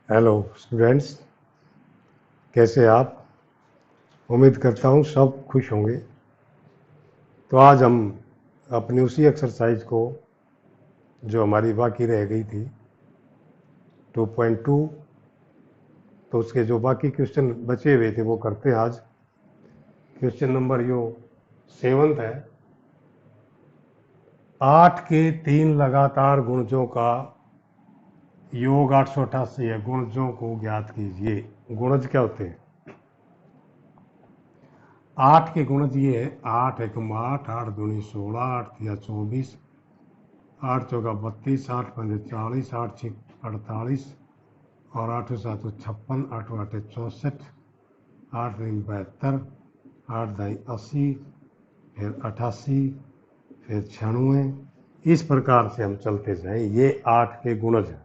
Hello students, कैसे आप? उम्मीद करता हूँ सब खुश होंगे। तो आज हम अपनी उसी एक्सरसाइज को जो हमारी बाकी रह गई थी 2.2, तो उसके जो बाकी क्वेश्चन बचे हुए थे वो करते हैं आज। क्वेश्चन नंबर यो 7 है। 8 के 3 लगातार गुणजों का योग 888 है। गुणजों को ज्ञात कीजिए। गुणज क्या होते हैं? 8 के गुणज ये है, 8 एकम 8, 8 दूनी 16, 8 तिया 24, 8 चौका 32, 8 पंजे 40, 8 छः 48 और 8 7 56, 8 8 64, 8 3 72, 8 दाई 80, फिर 88, फिर 96। इस प्रकार से हम चलते जाएं। ये 8 के गुणज हैं।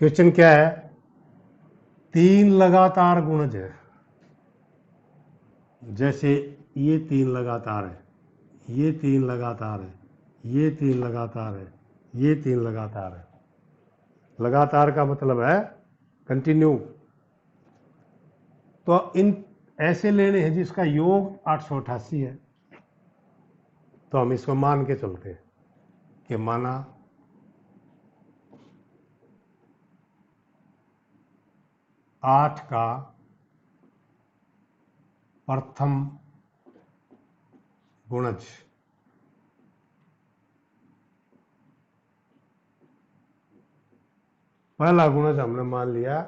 क्वेश्चन क्या है? 3 लगातार गुणज है। जैसे ये 3 लगातार है, ये 3 लगातार है, ये 3 लगातार है, ये 3 लगातार है। लगातार का मतलब है कंटिन्यू। तो इन ऐसे लेने हैं जिसका योग 888 है। तो हम इसको मान के चलते हैं कि माना 8 का प्रथम गुणज पहला गुणज हमने मान लिया।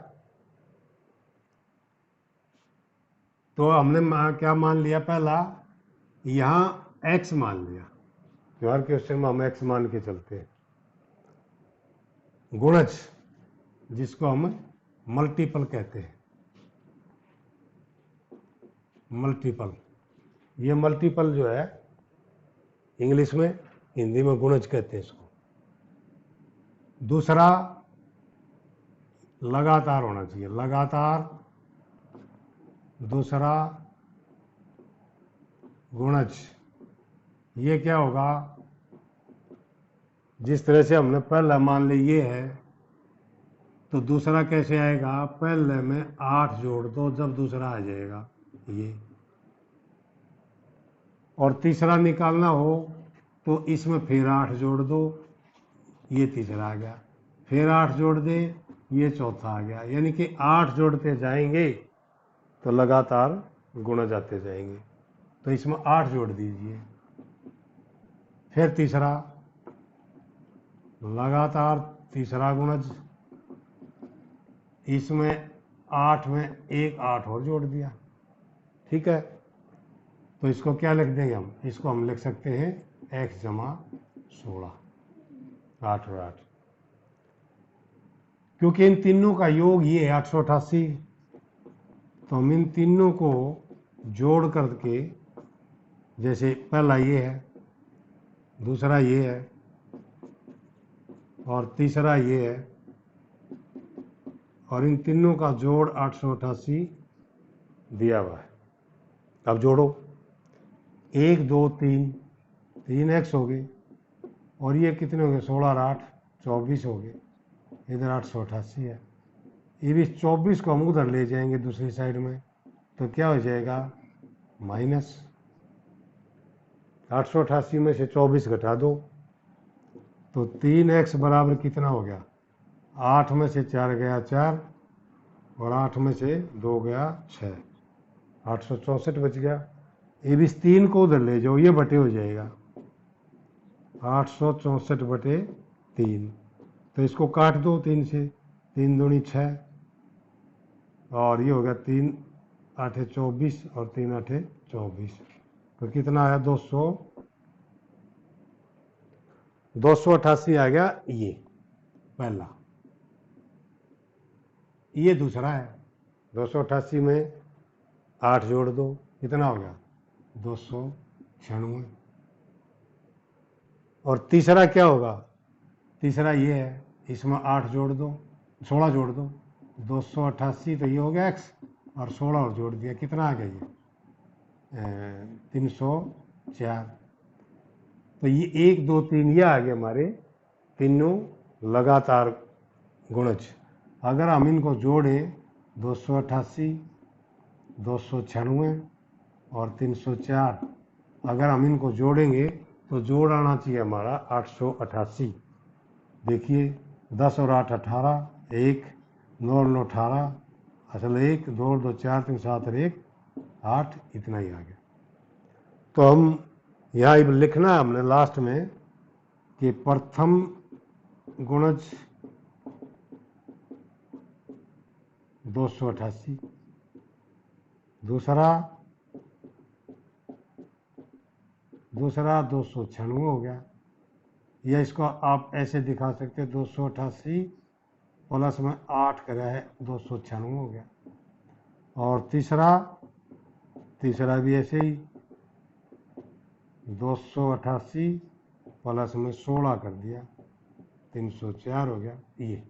तो हमने क्या मान लिया? पहला यहां x मान लिया। तो हर क्वेश्चन में हम x मान के चलते हैं। गुणज जिसको हम मल्टीपल कहते हैं, मल्टीपल। ये मल्टीपल जो है इंग्लिश में, हिंदी में गुणज कहते हैं इसको। दूसरा लगातार होना चाहिए, लगातार दूसरा गुणज। ये क्या होगा? जिस तरह से हमने पहला मान ली ये है, तो दूसरा कैसे आएगा? पहले में 8 जोड़ दो, जब दूसरा आ जाएगा ये। और तीसरा निकालना हो तो इसमें फिर 8 जोड़ दो, ये तीसरा आ गया। फिर 8 जोड़ दे, ये चौथा आ गया। यानी कि 8 जोड़ते जाएंगे तो लगातार गुणा जाते जाएंगे। तो इसमें 8 जोड़ दीजिए। फिर तीसरा लगातार तीसरा गुणज, इसमें 8 में एक 8 और जोड़ दिया। ठीक है, तो इसको क्या लिख देंगे हम? इसको हम लिख सकते हैं x जमा 16, 8 और 8। क्योंकि इन तीनों का योग ये है 888। तो हम इन तीनों को जोड़ करके, जैसे पहला ये है, दूसरा ये है और तीसरा ये है, और इन तीनों का जोड़ 888 दिया हुआ है। अब जोड़ो, 1 2 3, 3x हो गए, और ये कितने हो गए? 16 और 8 24 हो गए। इधर 888 है। ये भी 24 को हम उधर ले जाएंगे दूसरी साइड में, तो क्या हो जाएगा? माइनस 888 में से 24 घटा दो, तो 3x बराबर कितना हो गया? 8 में से 4 गया 4, और 8 में से 2 गया 6, 864 बच गया। ये भी 3 को उधर ले जाओ, ये बटे हो जाएगा 864 बटे 3। तो इसको काट दो 3 से, 3 दूनी 6, और ये हो गया 3 8 24 और 3 8 24। तो कितना आया? 288 आ गया। ये पहला। ये दूसरा है। 288 में 8 जोड़ दो, कितना हो गया? 296। और तीसरा क्या होगा? तीसरा ये है, इसमें 8 जोड़ दो, 16 जोड़ दो, 288। तो ये हो गया x, और 16 और जोड़ दिया, कितना आ गया? ये 304। तो ये 1 2 3 ये आ गए हमारे तीनों लगातार गुणज। अगर हम इनको जोड़ें 288, 296 और 304, अगर हम इनको जोड़ेंगे तो जोड़ आना चाहिए हमारा 888। देखिए 10 और 8 18, 1 9 और 9 18, असल 1 2 2 4 3 7 और 1 8, इतना ही आ गया। तो हम यहाँ लिखना है हमने लास्ट में कि प्रथम गुणज 288, दूसरा 296 हो गया, या इसको आप ऐसे दिखा सकते हैं 288 प्लस में 8 करा है 296 हो गया। और तीसरा भी ऐसे ही 288 प्लस में 16 कर दिया 304 हो गया। ये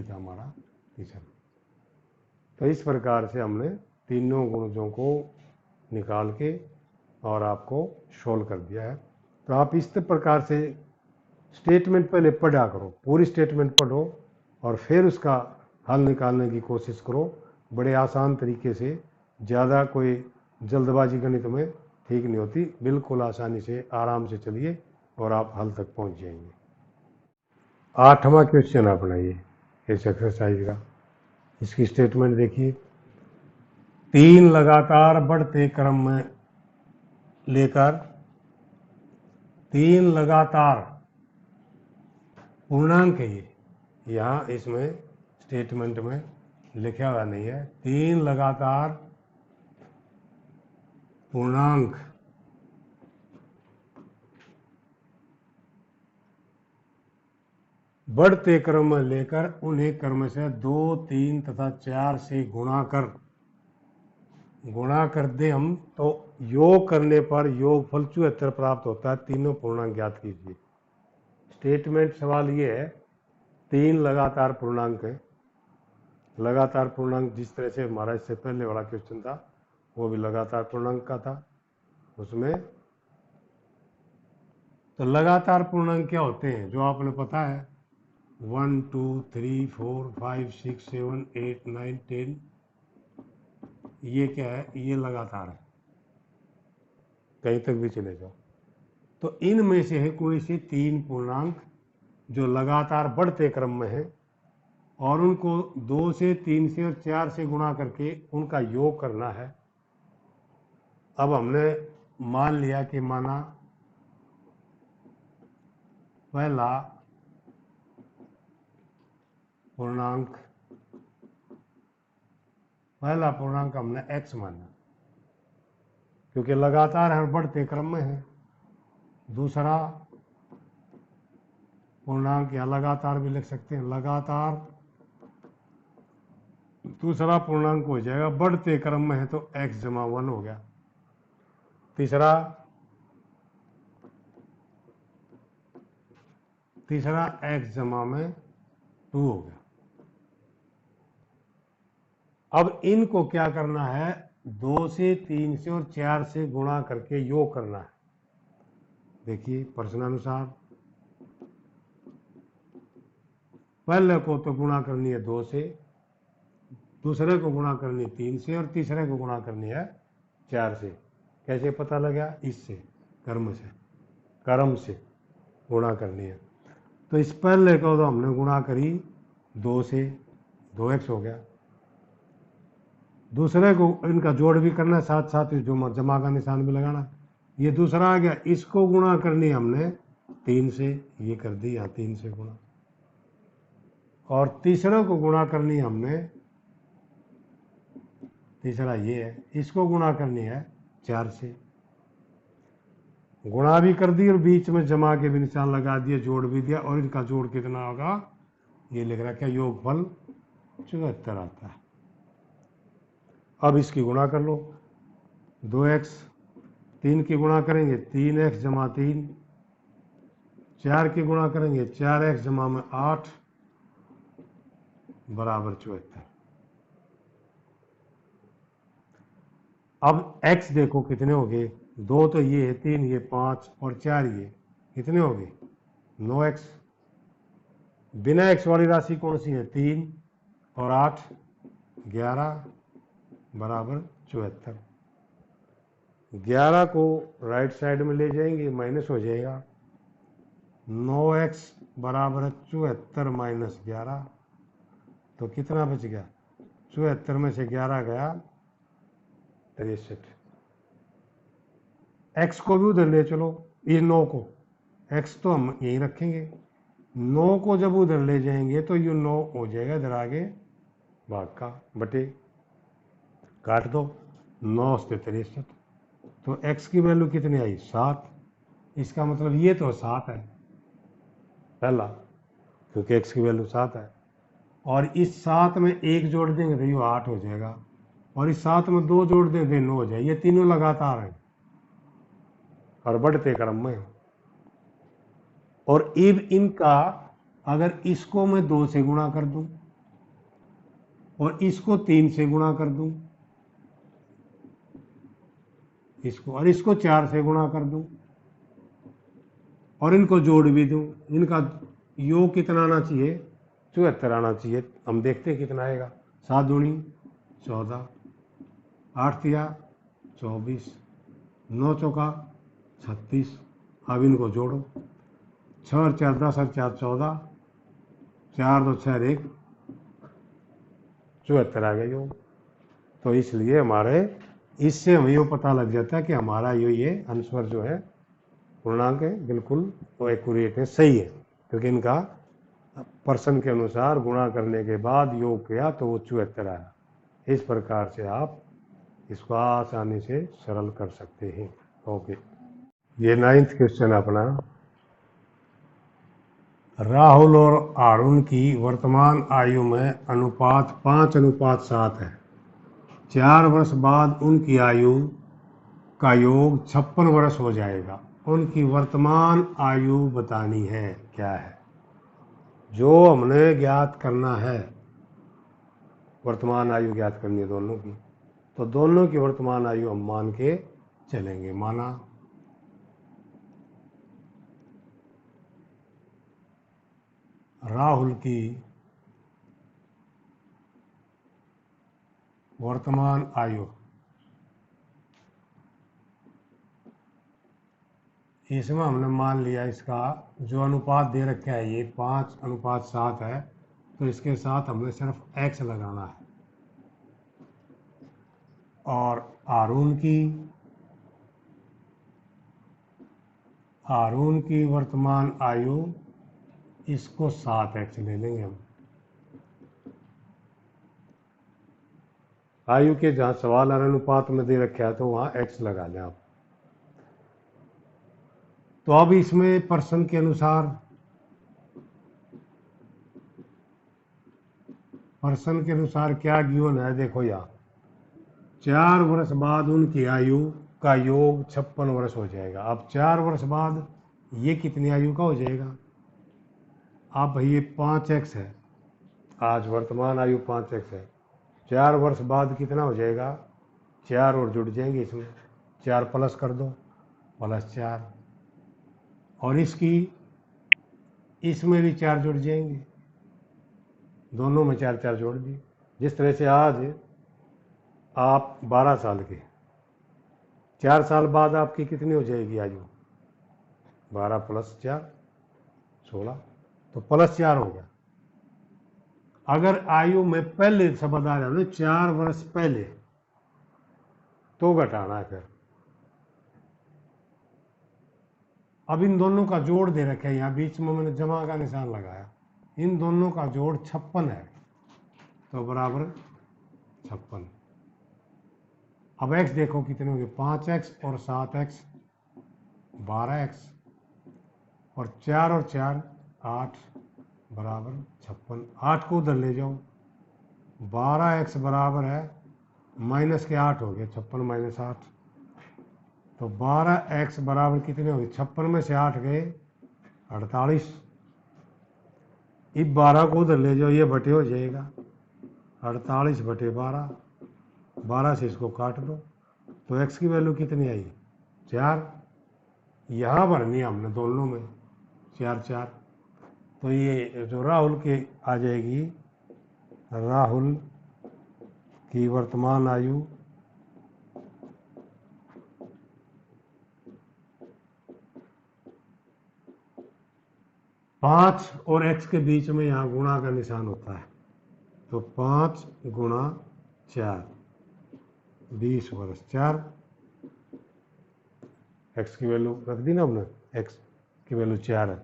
था हमारा तीसरा। तो इस प्रकार से हमने तीनों गुणजों को निकाल के और आपको सोल्व कर दिया है। तो आप इस प्रकार से स्टेटमेंट पहले पढ़ा करो, पूरी स्टेटमेंट पढ़ो और फिर उसका हल निकालने की कोशिश करो बड़े आसान तरीके से। ज़्यादा कोई जल्दबाजी गणित में ठीक नहीं होती, बिल्कुल आसानी से आराम से चलिए और आप हल तक पहुंच जाएंगे। 8वां क्वेश्चन आप बनाइए इस एक्सरसाइज का। इसकी स्टेटमेंट देखिए, 3 लगातार बढ़ते क्रम में लेकर 3 लगातार पूर्णांक है। ये यहाँ इसमें स्टेटमेंट में लिखा हुआ नहीं है। 3 लगातार पूर्णांक बढ़ते क्रम में लेकर उन्हें क्रम से 2 3 तथा 4 से गुणा कर दे हम, तो योग करने पर योगफल 74 प्राप्त होता है। तीनों पूर्णांक ज्ञात कीजिए। स्टेटमेंट सवाल ये है, 3 लगातार पूर्णांक है। लगातार पूर्णांक जिस तरह से हमारा इससे पहले वाला क्वेश्चन था वो भी लगातार पूर्णांक का था उसमें। तो लगातार पूर्णांक क्या होते हैं जो आपने पता है, 1 2 3 4 5 6 7 8 9 10, ये क्या है, ये लगातार है, कहीं तक भी चले जाओ। तो इनमें से है कोई से 3 पूर्णांक जो लगातार बढ़ते क्रम में है और उनको 2 से 3 से और 4 से गुणा करके उनका योग करना है। अब हमने मान लिया कि माना पहला पूर्णांक हमने x माना क्योंकि लगातार हर बढ़ते क्रम में है। दूसरा पूर्णांक या लगातार भी लिख सकते हैं, लगातार दूसरा पूर्णांक हो जाएगा, बढ़ते क्रम में है तो x जमा 1 हो गया। तीसरा x जमा में 2 हो गया। अब इनको क्या करना है, 2 से 3 से और 4 से गुणा करके योग करना है। देखिए प्रश्नानुसार पहले को तो गुणा करनी है 2 से, दूसरे को गुणा करनी है 3 से और तीसरे को गुणा करनी है 4 से। कैसे पता लगा, इससे क्रम से गुणा करनी है। तो इस पहले को तो हमने गुणा करी 2 से, 2x हो गया। दूसरे को इनका जोड़ भी करना है, साथ साथ जो जमा का निशान भी लगाना। ये दूसरा आ गया, इसको गुणा करनी हमने 3 से, ये कर दी यहाँ 3 से गुणा। और तीसरे को गुणा करनी हमने, तीसरा ये है, इसको गुणा करनी है 4 से। गुणा भी कर दी और बीच में जमा के भी निशान लगा दिए, जोड़ भी दिया। और इनका जोड़ कितना होगा, ये लिख रखा है, योगफल 74 आता है। अब इसकी गुणा कर लो, 2x, 3 की गुणा करेंगे 3x जमा 3, 4 की गुणा करेंगे 4x जमा में 8 बराबर 74। अब x देखो कितने हो गए, 2 तो ये है, 3 ये, 5 और 4 ये, कितने हो गए 9x। बिना एक्स वाली राशि कौन सी है? 3 और 8 11 बराबर 74। 11 को राइट साइड में ले जाएंगे, माइनस हो जाएगा। 9x बराबर है 74 माइनस 11, तो कितना बच गया? 74 में से 11 गया 63। x को भी उधर ले चलो, ये 9 को, x तो हम यहीं रखेंगे, 9 को जब उधर ले जाएंगे तो ये 9 हो जाएगा इधर आगे भाग का, बटे काट दो, 9 से 63, तो x की वैल्यू कितनी आई? 7। इसका मतलब ये तो 7 है पहला, क्योंकि x की वैल्यू 7 है। और इस 7 में 1 जोड़ देंगे तो ये 8 हो जाएगा, और इस 7 में 2 जोड़ देंगे तो 9 हो जाएगा। ये तीनों लगातार हैं और बढ़ते क्रम में। और अब इनका अगर इसको मैं 2 से गुणा कर दूं और इसको 3 से गुणा कर दूं, इसको और इसको 4 से गुणा कर दूं और इनको जोड़ भी दूं, इनका योग कितना आना चाहिए? 74 आना चाहिए। हम देखते हैं कितना आएगा। 7 दूनी 14, 8 तिया 24, 9 चौका 36। अब इनको जोड़ो, 6 और 4 10 और 4 14, 4 2 6 1, 74 आ गया योग। तो इसलिए हमारे इससे हमें ये पता लग जाता है कि हमारा ये आंसर जो है पूर्णांक है, बिल्कुल वो एक्यूरेट है, सही है, क्योंकि इनका पर्सन के अनुसार गुणा करने के बाद योग किया तो वो 74 आया। इस प्रकार से आप इसको आसानी से सरल कर सकते हैं। ओके, ये 9th क्वेश्चन अपना। राहुल और अरुण की वर्तमान आयु में अनुपात 5:7 है। 4 वर्ष बाद उनकी आयु का योग 56 वर्ष हो जाएगा। उनकी वर्तमान आयु बतानी है। क्या है जो हमने ज्ञात करना है? वर्तमान आयु ज्ञात करनी है दोनों की, तो दोनों की वर्तमान आयु हम मान के चलेंगे। माना राहुल की वर्तमान आयु, इसमें हमने मान लिया इसका जो अनुपात दे रखा है ये 5:7 है, तो इसके साथ हमें सिर्फ x लगाना है। और अरुण की वर्तमान आयु, इसको 7x ले लेंगे हम। आयु के जहाँ सवाल और अनुपात में दे रखा है तो वहाँ x लगा लें आप। तो अब इसमें पर्सन के अनुसार क्या गिवन है? देखो यहाँ 4 वर्ष बाद उनकी आयु का योग 56 वर्ष हो जाएगा। अब 4 वर्ष बाद ये कितनी आयु का हो जाएगा? अब भाई ये 5x है, आज वर्तमान आयु 5x है, 4 वर्ष बाद कितना हो जाएगा? 4 और जुड़ जाएंगे इसमें, 4 प्लस कर दो, +4, और इसमें भी 4 जुड़ जाएंगे, दोनों में 4 4 जोड़ दिए। जिस तरह से आज आप 12 साल के, 4 साल बाद आपकी कितनी हो जाएगी आयु? 12 + 4 16, तो +4 हो गया। अगर आयु में पहले से बता रहा हूं 4 वर्ष पहले, तो घटाना है फिर। अब इन दोनों का जोड़ दे रखा है, यहाँ बीच में मैंने जमा का निशान लगाया, इन दोनों का जोड़ 56 है, तो बराबर 56। अब x देखो कितने होंगे? 5x और 7x 12x, और 4 और 4 8 बराबर 56। 8 को उधर ले जाओ, 12x बराबर है माइनस के 8 हो गए, 56 - 8, तो 12x बराबर कितने हो गए? 56 में से 8 गए 48। इब 12 को उधर ले जाओ, ये बटे हो जाएगा 48 बटे 12, 12 से इसको काट दो, तो x की वैल्यू कितनी आई? 4। यहाँ भरनी है हमने दोनों में, 4 4, तो ये जो राहुल की आ जाएगी, राहुल की वर्तमान आयु 5 और x के बीच में यहाँ गुणा का निशान होता है, तो 5 गुणा 4 20 वर्ष। 4 x की वैल्यू रख दी ना हमने, x की वैल्यू 4 है।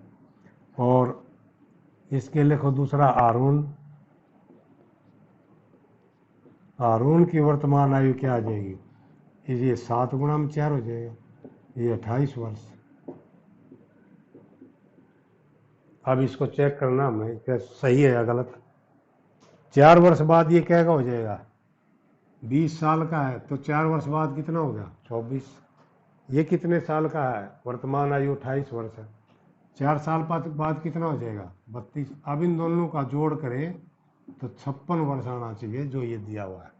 और इसके लिखो दूसरा आरुण, आरुण की वर्तमान आयु क्या आ जाएगी, ये 7 गुणा में 4 हो जाएगा, ये 28 वर्ष। अब इसको चेक करना हमें क्या सही है या गलत। 4 वर्ष बाद ये क्या का हो जाएगा, 20 साल का है, तो 4 वर्ष बाद कितना हो गया, 24। ये कितने साल का है, वर्तमान आयु 28 वर्ष है, 4 साल बाद कितना हो जाएगा, 32। अब इन दोनों का जोड़ करें तो 56 वर्ष आना चाहिए, जो ये दिया हुआ है।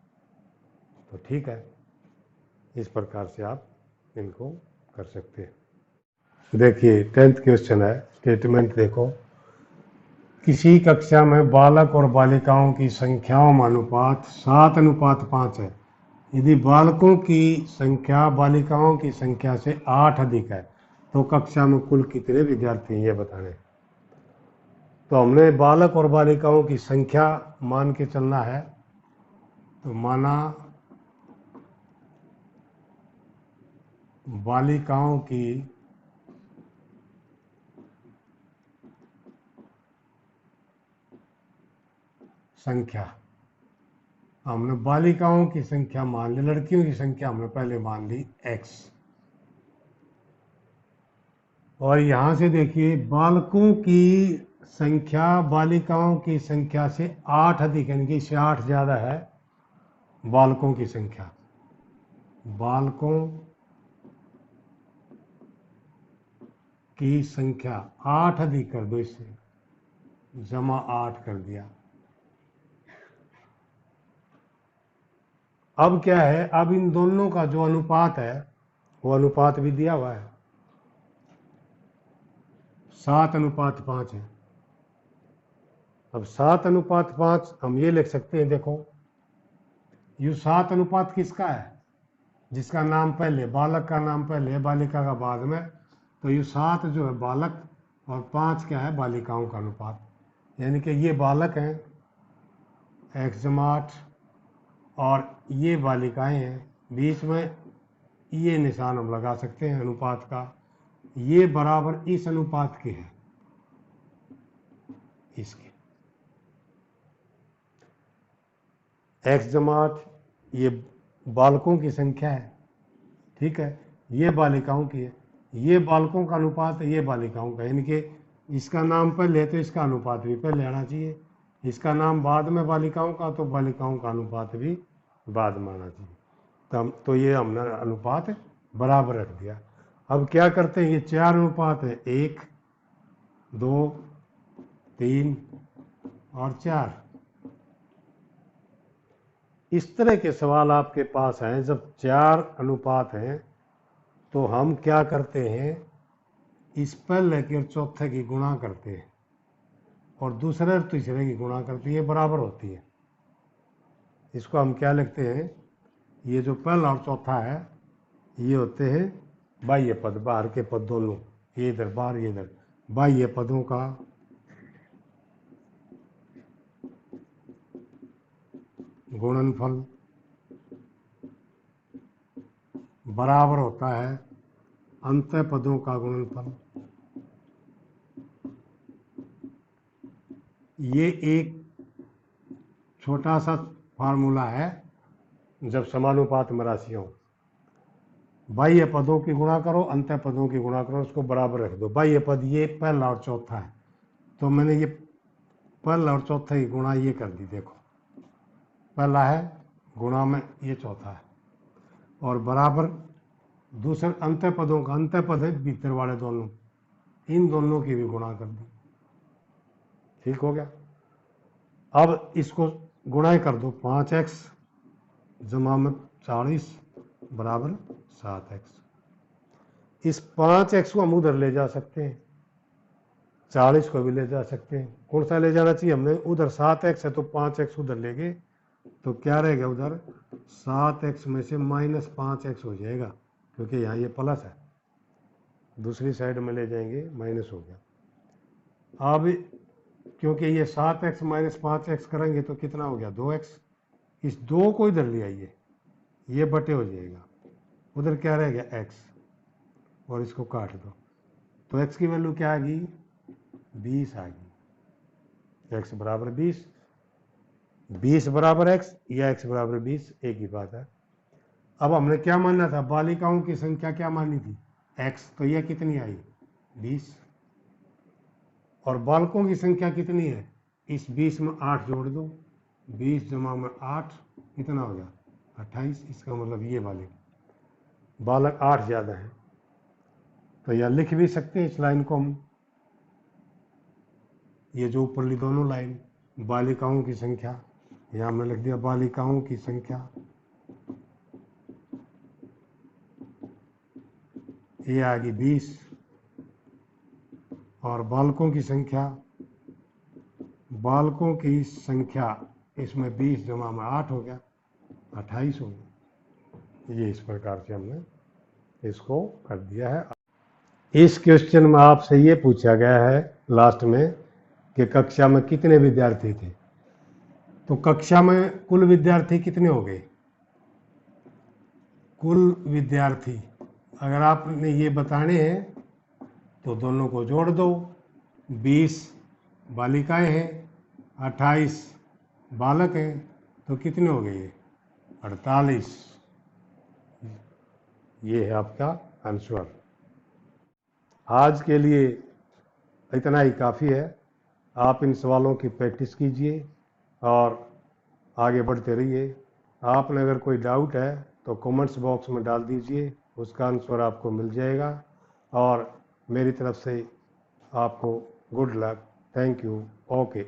तो ठीक है, इस प्रकार से आप इनको कर सकते हैं। देखिए 10th क्वेश्चन है, स्टेटमेंट देखो, किसी कक्षा में बालक और बालिकाओं की संख्याओं में अनुपात 7:5 है। यदि बालकों की संख्या बालिकाओं की संख्या से 8 अधिक है तो कक्षा में कुल कितने विद्यार्थी हैं, ये बताने। तो हमने बालक और बालिकाओं की संख्या मान के चलना है, तो माना बालिकाओं की संख्या, हमने बालिकाओं की संख्या मान ली, लड़कियों की संख्या हमने पहले मान ली x। और यहां से देखिए बालकों की संख्या बालिकाओं की संख्या से 8 अधिक, यानी कि इससे 8 ज्यादा है बालकों की संख्या। बालकों की संख्या 8 अधिक कर दो, इससे जमा 8 कर दिया। अब क्या है, अब इन दोनों का जो अनुपात है वो अनुपात भी दिया हुआ है, 7:5 है। अब 7:5 हम ये लिख सकते हैं, देखो ये 7 अनुपात किसका है, जिसका नाम पहले, बालक का नाम पहले है, बालिका का बाद में। तो ये 7 जो है बालक और 5 क्या है, बालिकाओं का अनुपात। यानी कि ये बालक हैं x/8 और ये बालिकाएं हैं, बीच में ये निशान हम लगा सकते हैं अनुपात का, ये बराबर इस अनुपात के है, इसके x/8 ये बालकों की संख्या है, ठीक है, ये बालिकाओं की है, ये बालकों का अनुपात है, ये बालिकाओं का, यानी कि इसका नाम पहले है तो इसका अनुपात भी पहले आना चाहिए, इसका नाम बाद में बालिकाओं का, तो बालिकाओं का अनुपात भी बाद में आना चाहिए। तो ये हमने अनुपात बराबर रख दिया। अब क्या करते हैं, ये 4 अनुपात है, 1 2 3 और 4। इस तरह के सवाल आपके पास हैं, जब 4 अनुपात हैं तो हम क्या करते हैं, इस पहले के और चौथे की गुणा करते हैं और दूसरे और तीसरे की गुणा करते हैं, ये बराबर होती है। इसको हम क्या लिखते हैं, ये जो पहला और चौथा है ये होते हैं बाह्य पद, बाहर के पद दोनों, ये इधर बाहर ये इधर, बाह्य पदों का गुणनफल बराबर होता है अंतः पदों का गुणनफल। ये एक छोटा सा फार्मूला है जब समानुपात में राशि हो, बाह्य पदों की गुणा करो, अंतः पदों की गुणा करो, उसको बराबर रख दो। बाह्य पद ये पहला और चौथा है, तो मैंने ये पहला और चौथा की गुणा ये कर दी, देखो पहला है गुणा में ये चौथा है, और बराबर दूसरे अंतः पदों का, अंतः पद है भीतर वाले दोनों, इन दोनों की भी गुणा कर दी, ठीक हो गया। अब इसको गुणा कर दो, 5x जमा में 40 बराबर 7x। इस 5x को हम उधर ले जा सकते हैं, 40 को भी ले जा सकते हैं। कौन सा ले जाना चाहिए हमने? उधर 7x है तो 5x उधर लेंगे, तो क्या रहेगा उधर? 7x में से -5x हो जाएगा, क्योंकि यहाँ ये प्लस है, दूसरी साइड में ले जाएंगे माइनस हो गया। अब क्योंकि ये 7x - 5x करेंगे तो कितना हो गया? 2x। इस 2 को इधर ले आइए, ये बटे हो जाएगा, उधर क्या रह गया? x, और इसको काट दो तो x की वैल्यू क्या आ गई? 20 आ गई। x बराबर 20, 20 बराबर x या x बराबर 20 एक ही बात है। अब हमने क्या मानना था? बालिकाओं की संख्या क्या मानी थी? x, तो यह कितनी आई? 20। और बालकों की संख्या कितनी है? इस 20 में 8 जोड़ दो, 20 जमा में 8 कितना हो गया? 28। इसका मतलब ये वाले बालक 8 ज़्यादा है, तो यह लिख भी सकते हैं इस लाइन को हम, ये जो ऊपरली दोनों लाइन, बालिकाओं की संख्या, यहाँ हमने लिख दिया बालिकाओं की संख्या, ये आ गई 20, और बालकों की संख्या, बालकों की संख्या इसमें 20 जमा में 8 हो गया, 28 हो गया। ये इस प्रकार से हमने इसको कर दिया है। इस क्वेश्चन में आपसे ये पूछा गया है लास्ट में कि कक्षा में कितने विद्यार्थी थे, तो कक्षा में कुल विद्यार्थी कितने हो गए? कुल विद्यार्थी अगर आपने ये बताने हैं तो दोनों को जोड़ दो, 20 बालिकाएं हैं, 28 बालक हैं, तो कितने हो गए? 48। ये है आपका आंसर। आज के लिए इतना ही काफ़ी है। आप इन सवालों की प्रैक्टिस कीजिए और आगे बढ़ते रहिए। आपने अगर कोई डाउट है तो कमेंट्स बॉक्स में डाल दीजिए, उसका आंसर आपको मिल जाएगा। और मेरी तरफ से आपको good luck. Thank you. Okay.